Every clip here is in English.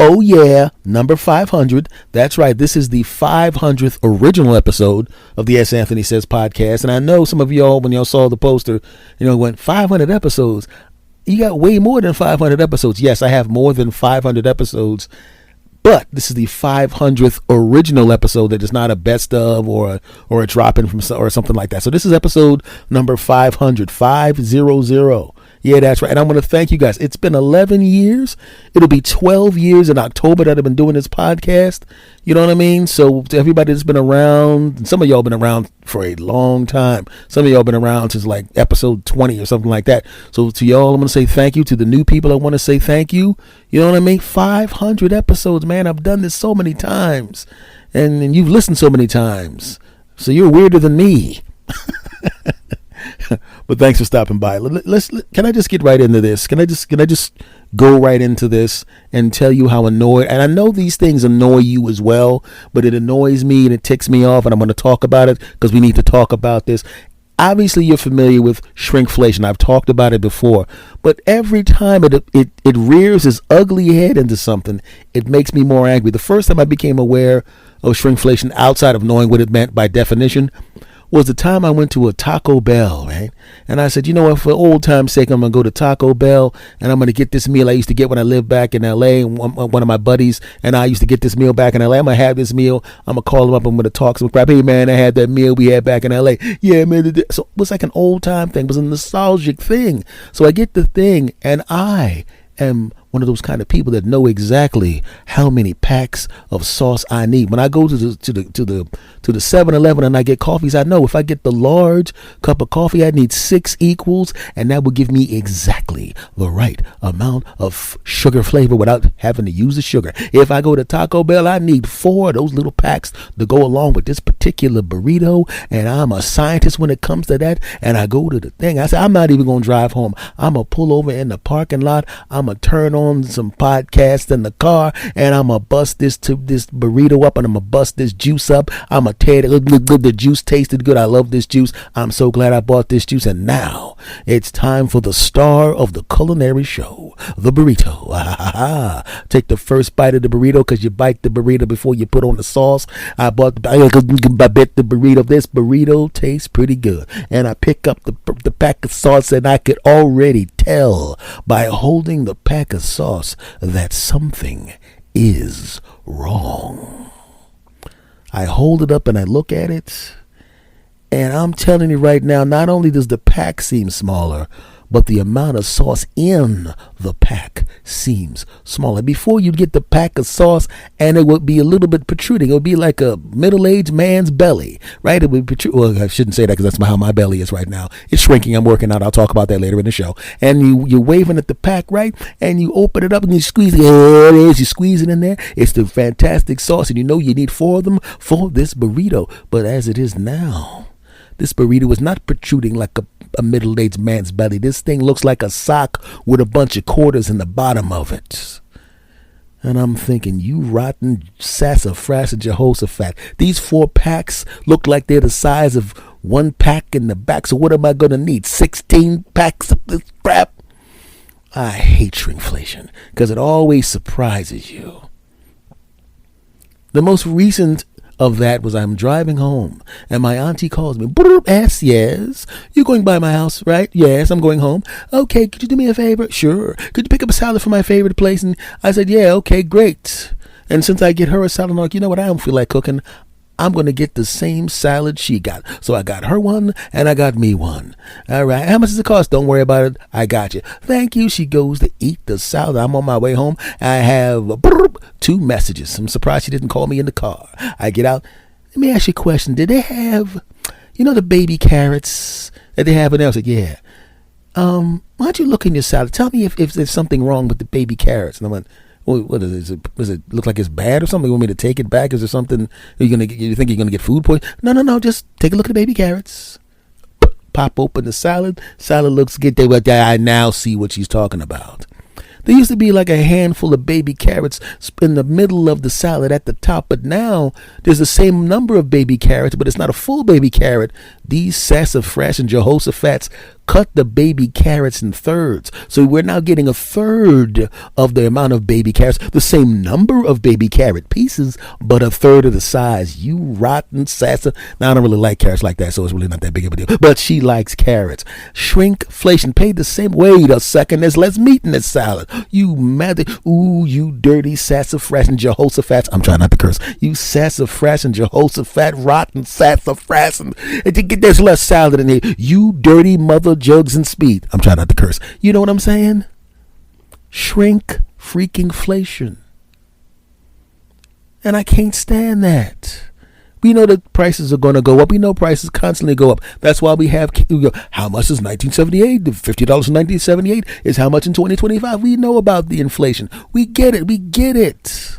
Oh yeah, number 500. That's right. This is the 500th original episode of the S. Anthony Says podcast. And I know some of y'all, when y'all saw the poster, went 500 episodes. You got way more than 500 episodes. Yes, I have more than 500 episodes. But this is the 500th original episode that is not a best of or a drop in from or something like that. So this is episode number 500, 500. Yeah, that's right. And I want to thank you guys. It's been 11 years. It'll be 12 years in October that I've been doing this podcast. You know what I mean? So to everybody that's been around, some of y'all been around for a long time. Some of y'all been around since like episode 20 or something like that. So to y'all, I'm going to say thank you. To the new people, I want to say thank you. You know what I mean? 500 episodes, man. I've done this so many times. And you've listened so many times. So you're weirder than me. But thanks for stopping by. Can I just get right into this? Can I just go right into this and tell you how annoyed, and I know these things annoy you as well, but it annoys me and it ticks me off, and I'm going to talk about it because we need to talk about this. Obviously, you're familiar with shrinkflation. I've talked about it before, but every time it rears its ugly head into something, it makes me more angry. The first time I became aware of shrinkflation outside of knowing what it meant by definition was the time I went to a Taco Bell, right? And I said, you know what, for old time's sake, I'm going to go to Taco Bell and I'm going to get this meal I used to get when I lived back in L.A. And one of my buddies and I used to get this meal back in L.A. I'm going to have this meal. I'm going to call him up. I'm going to talk some crap. Hey, man, I had that meal we had back in L.A. Yeah, man. So it was like an old time thing. It was a nostalgic thing. So I get the thing and I am one of those kind of people that know exactly how many packs of sauce I need. When I go to the 7-Eleven and I get coffees, I know if I get the large cup of coffee, I need 6 equals, and that will give me exactly the right amount of sugar flavor without having to use the sugar. If I go to Taco Bell, I need 4 of those little packs to go along with this particular burrito, and I'm a scientist when it comes to that. And I go to the thing. I say, I'm not even going to drive home. I'm going to pull over in the parking lot. I'm going to turn on some podcast in the car, and I'm gonna bust this burrito up, and I'm gonna bust this juice up. I'm gonna tear it. Look good. The juice tasted good. I love this juice. I'm so glad I bought this juice. And now it's time for the star of the culinary show, the burrito. Take the first bite of the burrito, because you bite the burrito before you put on the sauce. I bet the burrito. This burrito tastes pretty good, and I pick up the pack of sauce, and I could already tell by holding the pack of sauce that something is wrong. I hold it up and I look at it, and I'm telling you right now, not only does the pack seem smaller, but the amount of sauce in the pack seems smaller. Before you'd get the pack of sauce and it would be a little bit protruding. It would be like a middle-aged man's belly, right? It would protrude. Well, I shouldn't say that because that's how my belly is right now. It's shrinking. I'm working out. I'll talk about that later in the show. And you're waving at the pack, right? And you open it up and you squeeze it. There it is. You squeeze it in there. It's the fantastic sauce. And you know you need 4 of them for this burrito. But as it is now, this burrito is not protruding like a middle-aged man's belly. This thing looks like a sock with a bunch of quarters in the bottom of it. And I'm thinking, you rotten sassafras and Jehoshaphat. These 4 packs look like they're the size of 1 pack in the back. So what am I going to need? 16 packs of this crap? I hate shrinkflation because it always surprises you. The most recent of that was I'm driving home and my auntie calls me. Asks, yes. You're going by my house, right? Yes, I'm going home. Okay, could you do me a favor? Sure. Could you pick up a salad from my favorite place? And I said, yeah, okay, great. And since I get her a salad, I'm like, you know what? I don't feel like cooking. I'm going to get the same salad she got. So I got her one and I got me one. All right. How much does it cost? Don't worry about it. I got you. Thank you. She goes to eat the salad. I'm on my way home. I have 2 messages. I'm surprised she didn't call me in the car. I get out. Let me ask you a question. Did they have, the baby carrots that they have in there? I said, yeah. Why don't you look in your salad? Tell me if there's something wrong with the baby carrots. And I went, what is it? Does it look like it's bad or something? You want me to take it back? Is there something you think you're gonna get food poison? No. Just take a look at the baby carrots. Pop open the salad. Salad looks good. I now see what she's talking about. There used to be like a handful of baby carrots in the middle of the salad at the top, but now there's the same number of baby carrots, but it's not a full baby carrot. These sassafras and Jehoshaphat's cut the baby carrots in thirds. So we're now getting a third of the amount of baby carrots, the same number of baby carrot pieces, but a third of the size. You rotten sassy. Now, I don't really like carrots like that, so it's really not that big of a deal. But she likes carrots. Shrinkflation. Paid the same. Wait a second. There's less meat in this salad. You mad? Ooh, you dirty sassafras and Jehoshaphat. I'm trying not to curse. You sassafras and Jehoshaphat, rotten sassafras. And there's less salad in here. You dirty mother jugs and speed. I'm trying not to curse. You know what I'm saying? Shrink freaking flation. And I can't stand that. We know that prices are going to go up. We know prices constantly go up. That's why we go, how much is 1978? $50 in 1978 is how much in 2025. We know about the inflation. We get it. We get it.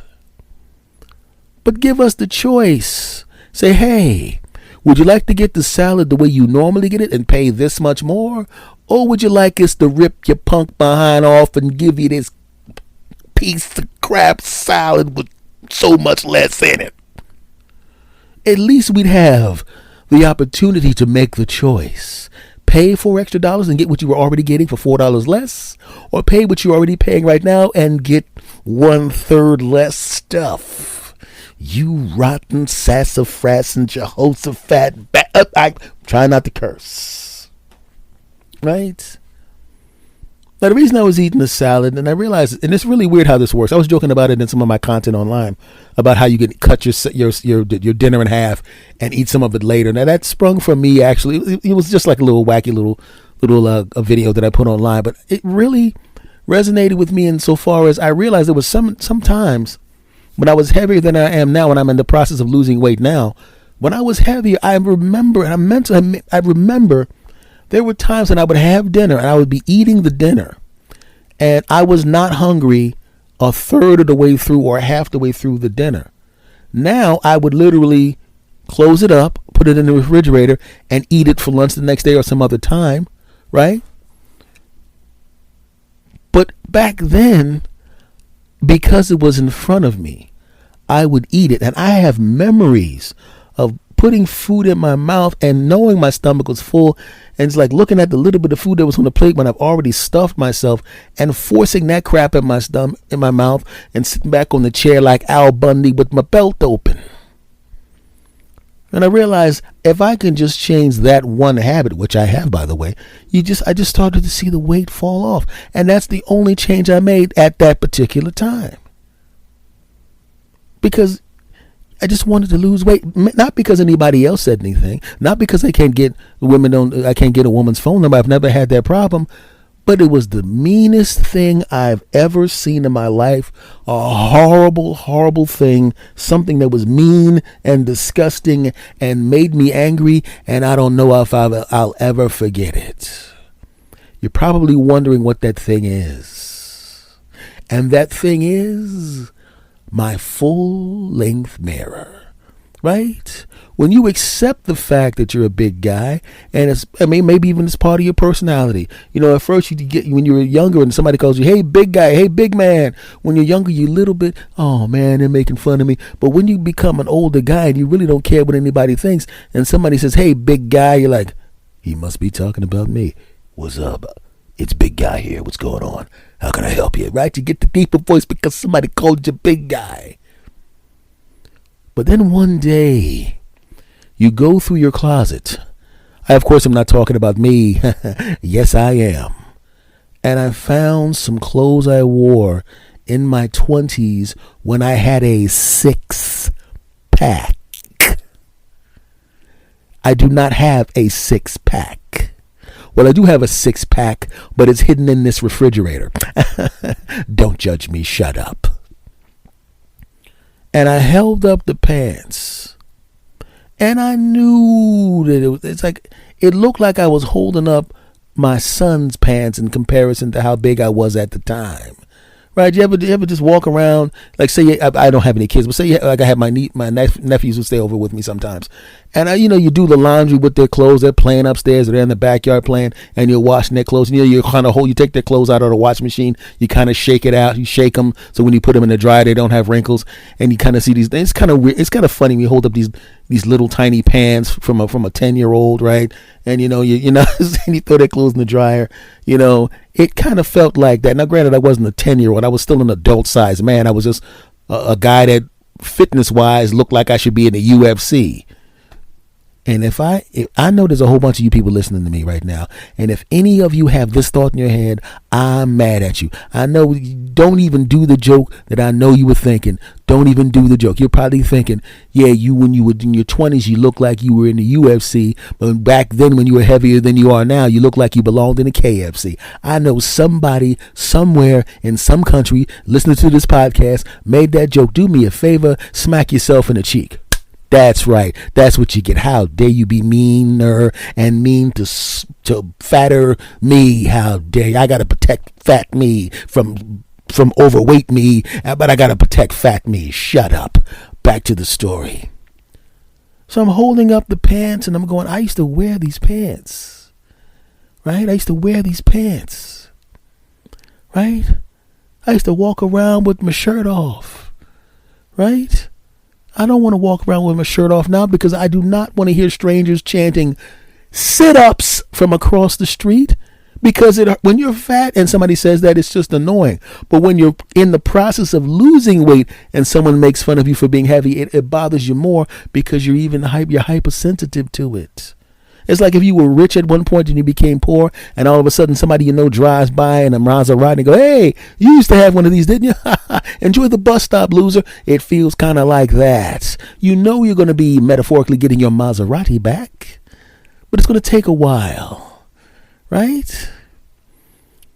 But give us the choice. Say, hey, would you like to get the salad the way you normally get it and pay this much more? Or would you like us to rip your punk behind off and give you this piece of crap salad with so much less in it? At least we'd have the opportunity to make the choice. Pay $4 extra and get what you were already getting for $4 less, or pay what you're already paying right now and get 1/3 less stuff. You rotten sassafras and Jehoshaphat. I try not to curse. Right? Now, the reason I was eating the salad, and I realized, and it's really weird how this works. I was joking about it in some of my content online about how you can cut your dinner in half and eat some of it later. Now, that sprung from me, actually. It was just like a little wacky little a video that I put online, but it really resonated with me insofar as I realized there was sometimes when I was heavier than I am now, when I'm in the process of losing weight now, when I was heavier, I remember there were times when I would have dinner and I would be eating the dinner and I was not hungry a third of the way through or half the way through the dinner. Now I would literally close it up, put it in the refrigerator, and eat it for lunch the next day or some other time, right? But back then, because it was in front of me, I would eat it. And I have memories of putting food in my mouth and knowing my stomach was full. And it's like looking at the little bit of food that was on the plate when I've already stuffed myself and forcing that crap in my stomach, in my mouth, and sitting back on the chair like Al Bundy with my belt open. And I realized if I can just change that one habit, which I have, by the way, I just started to see the weight fall off. And that's the only change I made at that particular time. Because I just wanted to lose weight, not because anybody else said anything, not because I can't get a woman's phone number. I've never had that problem. But it was the meanest thing I've ever seen in my life. A horrible, horrible thing. Something that was mean and disgusting and made me angry. And I don't know if I'll ever forget it. You're probably wondering what that thing is. And that thing is my full-length mirror. Right? When you accept the fact that you're a big guy, and maybe even it's part of your personality. You know, at first when you were younger and somebody calls you, hey, big guy, hey, big man. When you're younger, you're a little bit, oh man, they're making fun of me. But when you become an older guy and you really don't care what anybody thinks, and somebody says, hey, big guy, you're like, he must be talking about me. What's up? It's big guy here. What's going on? How can I help you? Right? You get the deeper voice because somebody called you big guy. But then one day, you go through your closet. Of course, I'm not talking about me. Yes, I am. And I found some clothes I wore in my 20s when I had a 6-pack. I do not have a 6-pack. Well, I do have a 6-pack, but it's hidden in this refrigerator. Don't judge me. Shut up. And I held up the pants. And I knew that it looked like I was holding up my son's pants in comparison to how big I was at the time. Right? You ever just walk around, like say I don't have any kids, but say like I have my nephews who stay over with me sometimes, And you do the laundry with their clothes. They're playing upstairs, or they're in the backyard playing, and you're washing their clothes. And you kind of you take their clothes out of the washing machine. You kind of shake it out. You shake them so when you put them in the dryer, they don't have wrinkles. And you kind of see these. It's kind of weird. It's kind of funny when you hold up these little tiny pans from a 10-year-old, right? And you and you throw their clothes in the dryer. It kind of felt like that. Now, granted, I wasn't a 10-year-old. I was still an adult-sized man. I was just a guy that fitness-wise looked like I should be in the UFC. And if I know there's a whole bunch of you people listening to me right now, and if any of you have this thought in your head, I'm mad at you. I know, don't even do the joke that I know you were thinking. Don't even do the joke. You're probably thinking, yeah, when you were in your 20s, you looked like you were in the UFC, but back then when you were heavier than you are now, you look like you belonged in the KFC. I know somebody somewhere in some country listening to this podcast made that joke. Do me a favor, smack yourself in the cheek. That's right. That's what you get. How dare you be meaner and mean to fatter me? How dare you? I got to protect fat me from overweight me, but I got to protect fat me. Shut up. Back to the story. So I'm holding up the pants and I'm going, I used to wear these pants. Right? I used to wear these pants. Right? I used to walk around with my shirt off. Right? I don't want to walk around with my shirt off now because I do not want to hear strangers chanting sit-ups from across the street, because when you're fat and somebody says that, it's just annoying. But when you're in the process of losing weight and someone makes fun of you for being heavy, it bothers you more because you're hypersensitive to it. It's like if you were rich at one point and you became poor, and all of a sudden somebody drives by in a Maserati and go, hey, you used to have one of these, didn't you? Enjoy the bus stop, loser. It feels kind of like that. You know you're going to be metaphorically getting your Maserati back, but it's going to take a while, right?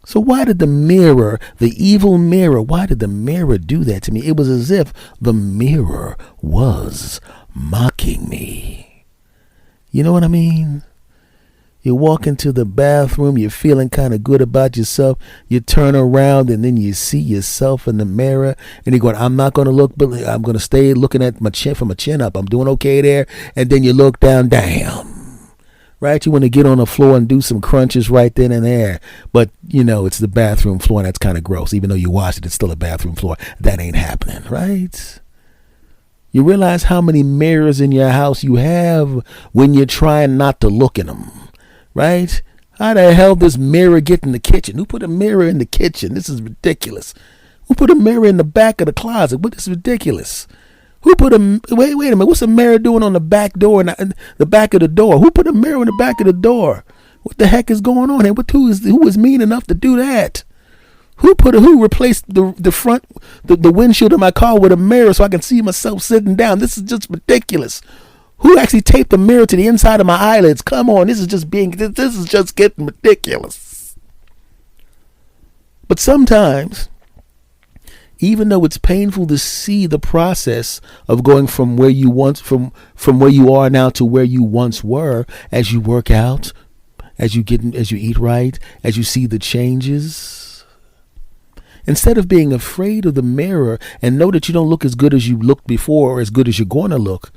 So why did the evil mirror, why did the mirror do that to me? It was as if the mirror was mocking me. You know what I mean? You walk into the bathroom, you're feeling kind of good about yourself. You turn around and then you see yourself in the mirror and you're going, I'm not going to look, but I'm going to stay looking at my chin from my chin up. I'm doing okay there. And then you look down, damn. Right? You want to get on the floor and do some crunches right then and there. But, it's the bathroom floor and that's kind of gross. Even though you wash it, it's still a bathroom floor. That ain't happening, right? You realize how many mirrors in your house you have when you're trying not to look in them, right? How the hell does mirror get in the kitchen? Who put a mirror in the kitchen? This is ridiculous. Who put a mirror in the back of the closet? What is ridiculous? Wait a minute. What's a mirror doing on the back door and the back of the door? Who put a mirror in the back of the door? What the heck is going on here? Who is mean enough to do that? Who replaced the front, the windshield of my car with a mirror so I can see myself sitting down? This is just ridiculous. Who actually taped the mirror to the inside of my eyelids? Come on, this is just getting ridiculous. But sometimes, even though it's painful to see the process of going from where you are now to where you once were, as you work out, as you eat right, as you see the changes. Instead of being afraid of the mirror and know that you don't look as good as you looked before or as good as you're going to look,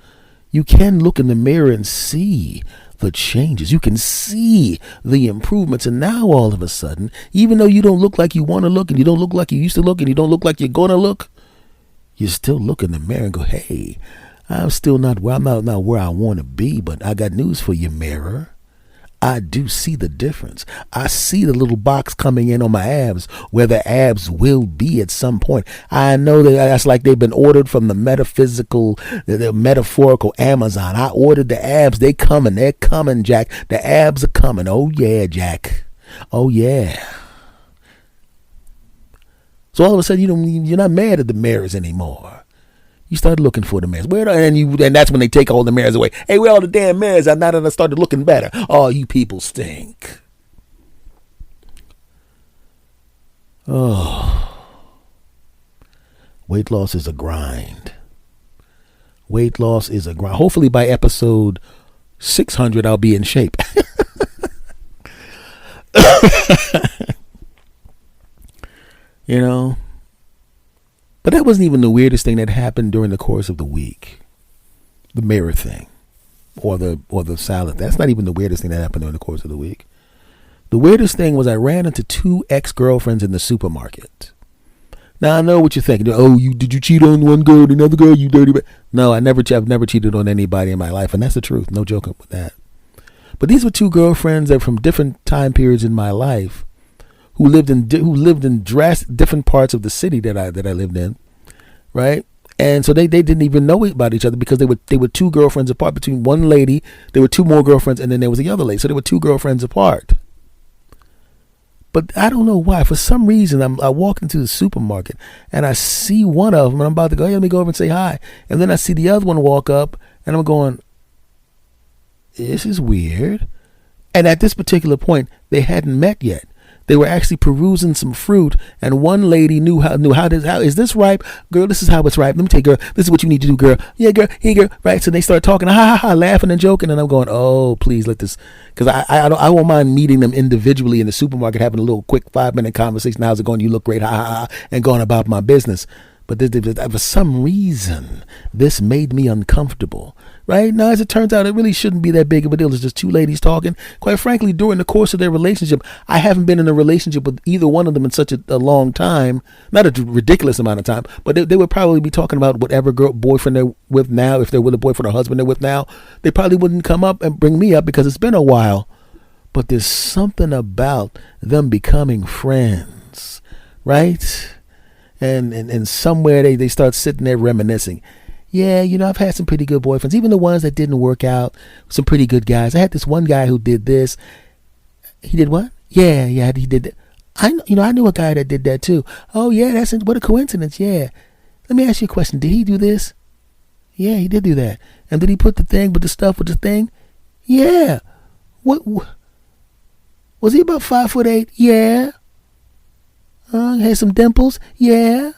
you can look in the mirror and see the changes. You can see the improvements. And now all of a sudden, even though you don't look like you want to look and you don't look like you used to look and you don't look like you're going to look, you still look in the mirror and go, hey, I'm not where I want to be, but I got news for you, mirror. I do see the difference. I see the little box coming in on my abs where the abs will be at some point. I know that's like they've been ordered from the metaphorical Amazon. I ordered the abs. They're coming, Jack. The abs are coming. Oh yeah, Jack. Oh yeah. So all of a sudden you're not mad at the mirrors anymore. You started looking for the mirrors. And that's when they take all the mirrors away. Hey, where all the damn mirrors are? Now that I started looking better. Oh, you people stink. Oh. Weight loss is a grind. Weight loss is a grind. Hopefully by episode 600, I'll be in shape. But that wasn't even the weirdest thing that happened during the course of the week. The mirror thing. or the salad. That's not even the weirdest thing that happened during the course of the week. The weirdest thing was I ran into 2 ex-girlfriends in the supermarket. Now I know what you're thinking. Oh, did you cheat on one girl and another girl? You dirty. No, I've never cheated on anybody in my life, and that's the truth. No joking with that. But these were 2 girlfriends that from different time periods in my life, who lived in different parts of the city that I lived in, right? And so they didn't even know about each other because they were 2 girlfriends apart. Between one lady, there were 2 more girlfriends, and then there was the other lady. So there were 2 girlfriends apart. But I don't know why. For some reason, I walk into the supermarket and I see one of them, and I'm about to go, hey, let me go over and say hi. And then I see the other one walk up, and I'm going, this is weird. And at this particular point, they hadn't met yet. They were actually perusing some fruit, and one lady knew how is this ripe, girl? This is how it's ripe. Let me tell you, girl. This is what you need to do, girl. Yeah, girl. Here, girl. Right. So they start talking, laughing and joking, and I'm going, oh, please let this, because I won't mind meeting them individually in the supermarket, having a little quick 5-minute conversation. How's it going? You look great, and going about my business. But for some reason, this made me uncomfortable. Right now, as it turns out, it really shouldn't be that big of a deal. It's just 2 ladies talking. Quite frankly, during the course of their relationship, I haven't been in a relationship with either one of them in such a long time. Not a ridiculous amount of time, but they would probably be talking about whatever boyfriend they're with now. If they're with a boyfriend or husband they're with now, they probably wouldn't come up and bring me up because it's been a while. But there's something about them becoming friends, right? And somewhere they start sitting there reminiscing. Yeah, I've had some pretty good boyfriends, even the ones that didn't work out. Some pretty good guys. I had this one guy who did this. He did what? Yeah, he did that. I knew a guy that did that too. Oh yeah, what a coincidence. Yeah. Let me ask you a question. Did he do this? Yeah, he did do that. And did he put the thing with the stuff with the thing? Yeah. What was he about 5'8"? Yeah. Had some dimples? Yeah.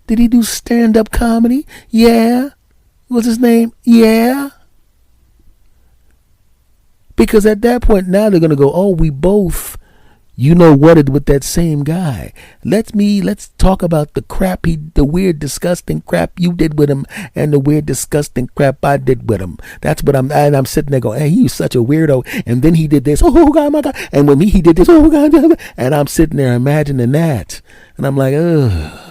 Did he do stand-up comedy? Yeah. What's his name? Yeah. Because at that point, now they're going to go, oh, we both, whatted with that same guy. Let's talk about the weird, disgusting crap you did with him and the weird, disgusting crap I did with him. That's what I'm sitting there going, hey, he was such a weirdo. And then he did this. Oh, God, my God. And when he did this, oh, God. And I'm sitting there imagining that. And I'm like, ugh.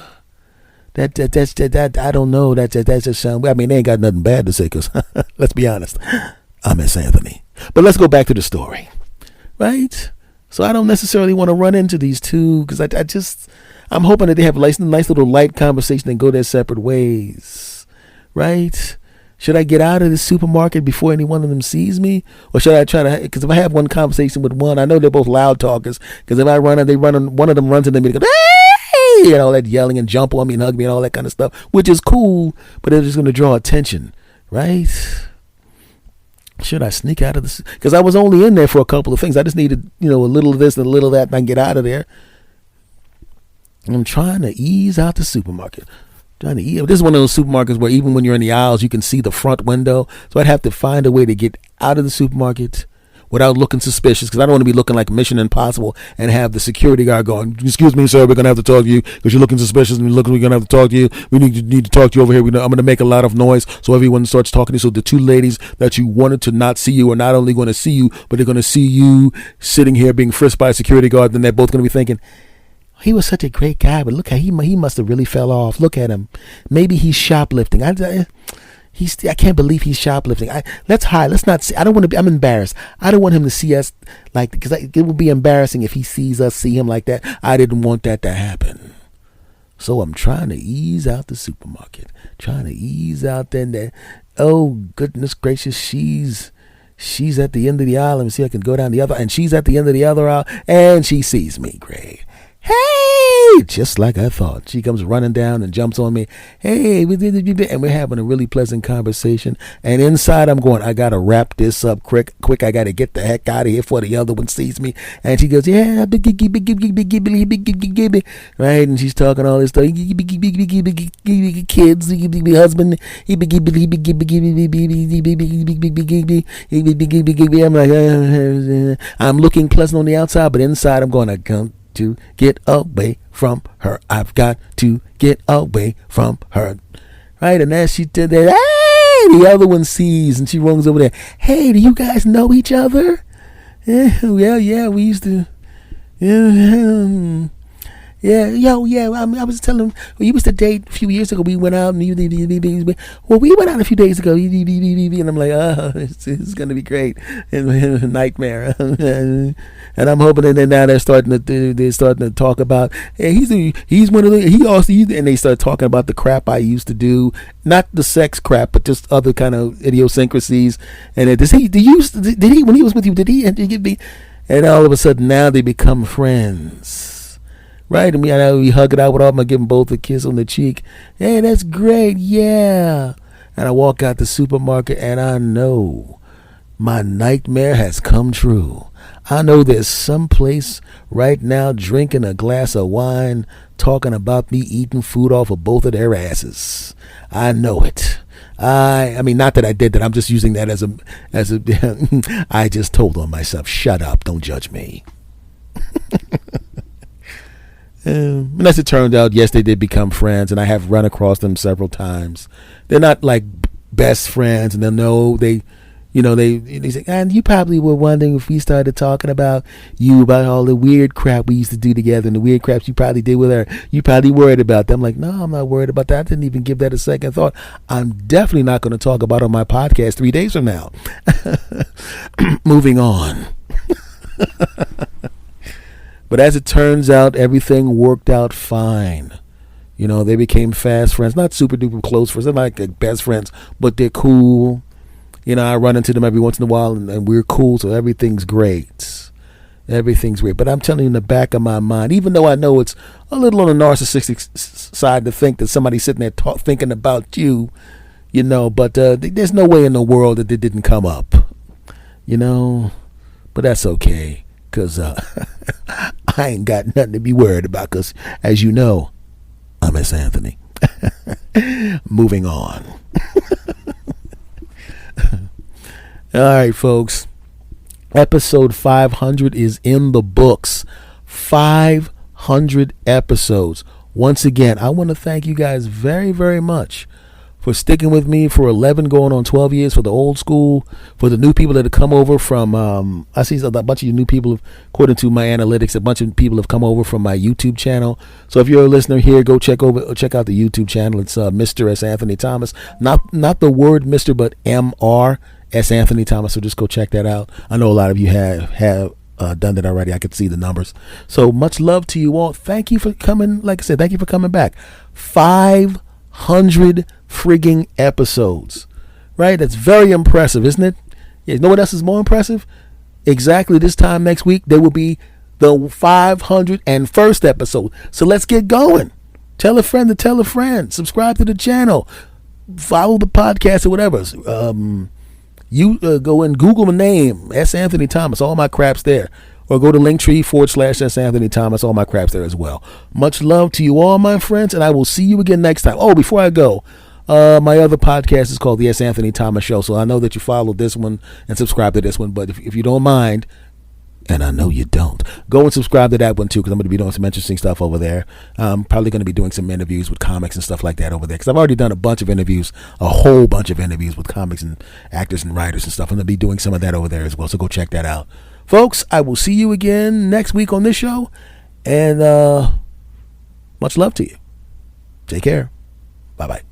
That I don't know. That's just they ain't got nothing bad to say because let's be honest, I'm Miss Anthony. But let's go back to the story, right? So I don't necessarily want to run into these 2 because I'm hoping that they have a nice little light conversation and go their separate ways, right? Should I get out of the supermarket before any one of them sees me, or should I try to? Because if I have one conversation with one, I know they're both loud talkers. Because if I run and one of them runs into me, they go, and all that yelling and jump on me and hug me and all that kind of stuff, which is cool, but it's just going to draw attention, right? Should I sneak out of this? Because I was only in there for a couple of things. I just needed, a little of this and a little of that, and I can get out of there. I'm trying to ease out the supermarket. This is one of those supermarkets where even when you're in the aisles, you can see the front window. So I'd have to find a way to get out of the supermarket without looking suspicious, because I don't want to be looking like Mission Impossible and have the security guard going, excuse me, sir, we're going to have to talk to you because you're looking suspicious and we're going to have to talk to you. We need to talk to you over here. I'm going to make a lot of noise so everyone starts talking to you. So the 2 ladies that you wanted to not see you are not only going to see you, but they're going to see you sitting here being frisked by a security guard. Then they're both going to be thinking, he was such a great guy, but look how he must have really fell off. Look at him. Maybe he's shoplifting. I can't believe he's shoplifting. Let's hide. Let's not see. I don't want to be. I'm embarrassed. I don't want him to see us because it would be embarrassing if he sees us see him like that. I didn't want that to happen. So I'm trying to ease out the supermarket. Trying to ease out there. Oh goodness gracious, she's at the end of the aisle. Let me see if I can go down the other. And she's at the end of the other aisle, and she sees me. Great. Hey, just like I thought. She comes running down and jumps on me. Hey, and we're having a really pleasant conversation. And inside I'm going, I got to wrap this up quick. I got to get the heck out of here before the other one sees me. And she goes, yeah, right? And she's talking all this stuff. Kids, husband. I'm like, I'm looking pleasant on the outside, but inside I'm going, I come to get away from her. I've got to get away from her. Right? And as she did that, The other one sees, and she runs over there. Hey, do you guys know each other? Yeah, we used to. Yeah, I was telling him, well, you used to date a few years ago. We went out and well, we went out a few days ago. And I'm like, oh, it's going to be great. And nightmare. And I'm hoping that now they're starting to talk about, hey, he's one of the, he also, and they start talking about the crap I used to do, not the sex crap, but just other kind of idiosyncrasies. And did he, when he was with you, did he give me, and all of a sudden now they become friends. Right, and we hug it out with all them. I give them both a kiss on the cheek. Hey, that's great, yeah. And I walk out the supermarket, and I know my nightmare has come true. I know there's some place right now drinking a glass of wine, talking about me eating food off of both of their asses. I know it. I mean, not that I did that. I'm just using that as a. I just told on myself. Shut up! Don't judge me. And as it turned out, yes, they did become friends, and I have run across them several times. They're not like best friends, and they'll know they say, and you probably were wondering if we started talking about all the weird crap we used to do together and the weird craps you probably did with her. You probably worried about them. Like, no, I'm not worried about that. I didn't even give that a second thought. I'm definitely not going to talk about it on my podcast 3 days from now. Moving on. But as it turns out, everything worked out fine. They became fast friends, not super duper close friends. They're not like best friends, but they're cool. I run into them every once in a while, and we're cool, so everything's great. Everything's great. But I'm telling you, in the back of my mind, even though I know it's a little on the narcissistic side to think that somebody's sitting there thinking about you, but there's no way in the world that it didn't come up. But that's okay. Because I ain't got nothing to be worried about. Because, as you know, I'm S. Anthony. Moving on. All right, folks. Episode 500 is in the books. 500 episodes. Once again, I want to thank you guys very, very much for sticking with me for 11 going on 12 years, for the old school, for the new people that have come over from, I see a bunch of you new people, according to my analytics, a bunch of people have come over from my YouTube channel. So if you're a listener here, go check out the YouTube channel. It's Mr. S. Anthony Thomas. Not the word Mr., but M.R. S. Anthony Thomas. So just go check that out. I know a lot of you have done that already. I could see the numbers. So much love to you all. Thank you for coming. Like I said, thank you for coming back. 500 frigging episodes, right? That's very impressive, isn't it? Yeah, you know what else is more impressive? Exactly this time next week, there will be the 501st episode. So let's get going. Tell a friend to tell a friend. Subscribe to the channel. Follow the podcast or whatever. You go and Google the name S. Anthony Thomas. All my crap's there. Or go to Linktree/S. Anthony Thomas. All my crap's there as well. Much love to you all, my friends, and I will see you again next time. Oh, before I go, my other podcast is called The S. Anthony Thomas Show. So I know that you followed this one and subscribe to this one, but if you don't mind, and I know you don't, go and subscribe to that one too, because I'm going to be doing some interesting stuff over there. I'm probably going to be doing some interviews with comics and stuff like that over there, because I've already done a whole bunch of interviews with comics and actors and writers and stuff. I'm going to be doing some of that over there as well, so go check that out. Folks, I will see you again next week on this show, and much love to you. Take care. Bye-bye.